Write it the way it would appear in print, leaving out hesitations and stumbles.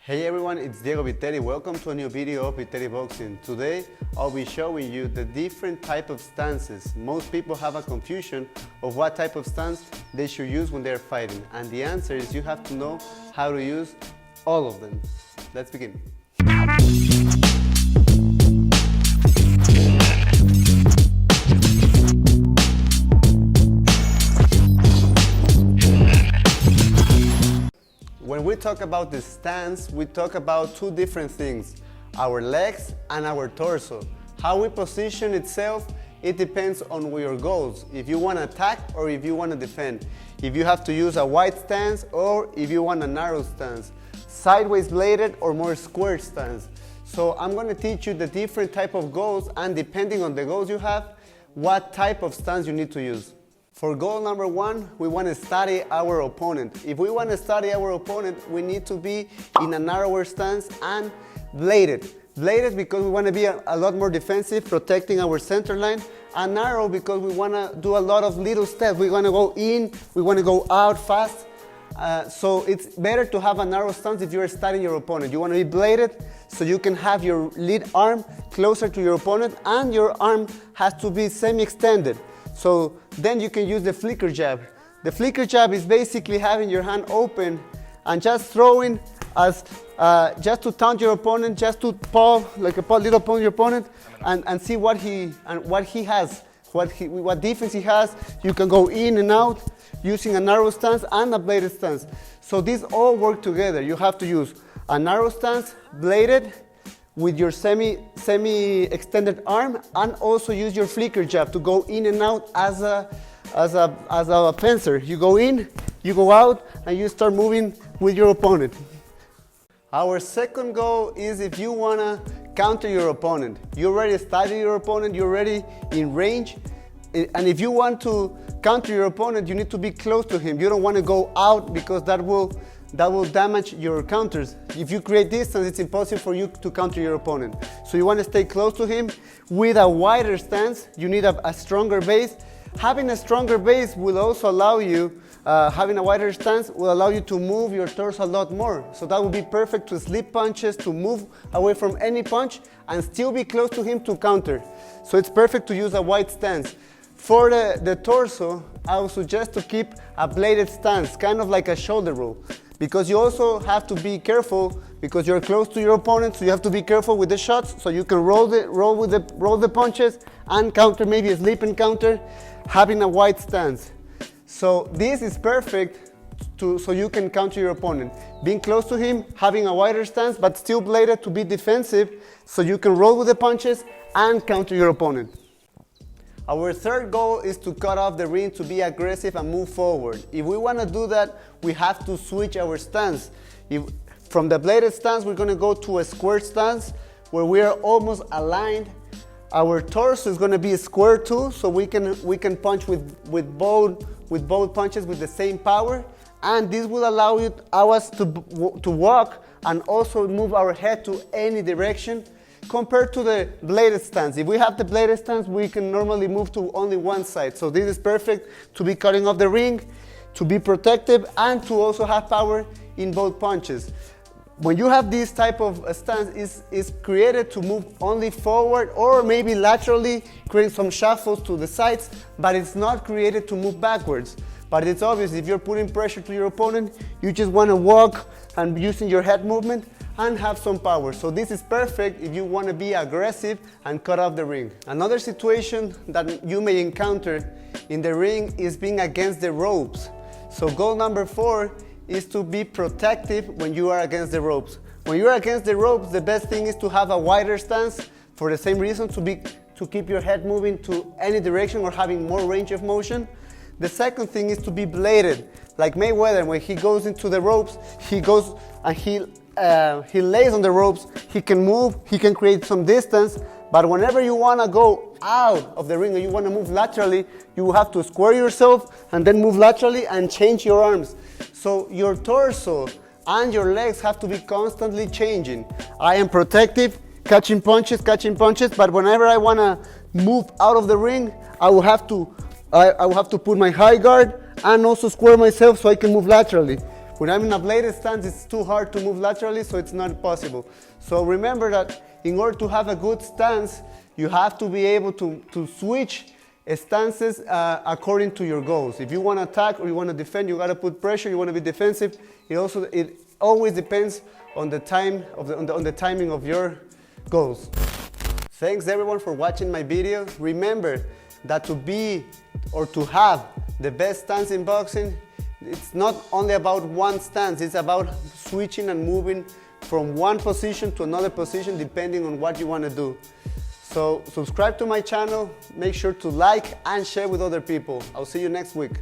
Hey everyone, it's Diego Viteri. Welcome to a new video of Viteri Boxing. Today, I'll be showing you the different type of stances. Most people have a confusion of what type of stance they should use when they're fighting. And the answer is you have to know how to use all of them. Let's begin. When we talk about the stance, we talk about two different things, our legs and our torso. How we position itself, it depends on your goals. If you want to attack or if you want to defend. If you have to use a wide stance or if you want a narrow stance. Sideways bladed or more square stance. So I'm going to teach you the different type of goals, and depending on the goals you have, what type of stance you need to use. For goal number one, we want to study our opponent. If we want to study our opponent, we need to be in a narrower stance and bladed. Bladed because we want to be a lot more defensive, protecting our center line, and narrow because we want to do a lot of little steps. We want to go in, we want to go out fast. So it's better to have a narrow stance if you're studying your opponent. You want to be bladed so you can have your lead arm closer to your opponent, and your arm has to be semi-extended. So then you can use the flicker jab. The flicker jab is basically having your hand open and just throwing as just to taunt your opponent, just to paw like a little paw your opponent, and see what he has, what defense he has. You can go in and out using a narrow stance and a bladed stance. So these all work together. You have to use a narrow stance, bladed, with your semi-extended arm, and also use your flicker jab to go in and out as a fencer. You go in, you go out, and you start moving with your opponent. Our second goal is if you want to counter your opponent. You already studied your opponent, you're already in range, and if you want to counter your opponent, you need to be close to him. You don't want to go out because that will damage your counters. If you create distance, it's impossible for you to counter your opponent. So you want to stay close to him with a wider stance. You need a stronger base. Having a stronger base will also allow you, having a wider stance will allow you to move your torso a lot more. So that would be perfect to slip punches, to move away from any punch and still be close to him to counter. So it's perfect to use a wide stance. For the torso, I would suggest to keep a bladed stance, kind of like a shoulder roll. Because you also have to be careful because you're close to your opponent, so you have to be careful with the shots, so you can roll the punches and counter, maybe a slip and counter, having a wide stance. So this is perfect so you can counter your opponent. Being close to him, having a wider stance, but still bladed to be defensive, so you can roll with the punches and counter your opponent. Our third goal is to cut off the ring, to be aggressive and move forward. If we want to do that, we have to switch our stance. From the bladed stance, we're going to go to a square stance where we are almost aligned. Our torso is going to be square too, so we can punch with both punches with the same power, and this will allow us to walk and also move our head to any direction. Compared to the bladed stance. If we have the bladed stance, we can normally move to only one side. So this is perfect to be cutting off the ring, to be protective, and to also have power in both punches. When you have this type of stance, is created to move only forward or maybe laterally, create some shuffles to the sides, but it's not created to move backwards. But it's obvious if you're putting pressure to your opponent, you just want to walk and using your head movement and have some power. So this is perfect if you want to be aggressive and cut off the ring. Another situation that you may encounter in the ring is being against the ropes. So goal number 4 is to be protective when you are against the ropes. When you are against the ropes, the best thing is to have a wider stance for the same reason, to keep your head moving to any direction or having more range of motion. The second thing is to be bladed. Like Mayweather, when he goes into the ropes, he goes and he lays on the ropes, he can move, he can create some distance, but whenever you want to go out of the ring or you want to move laterally, you have to square yourself and then move laterally and change your arms. So your torso and your legs have to be constantly changing. I am protective, catching punches, but whenever I want to move out of the ring, I will have to put my high guard and also square myself so I can move laterally. When I'm in a bladed stance, it's too hard to move laterally, so it's not possible. So remember that in order to have a good stance, you have to be able to switch stances according to your goals. If you want to attack or you want to defend, you got to put pressure. You want to be defensive. It always depends on the timing of your goals. Thanks everyone for watching my video. Remember that to be or to have the best stance in boxing, it's not only about one stance, it's about switching and moving from one position to another position depending on what you want to do. So subscribe to my channel, make sure to like and share with other people. I'll see you next week.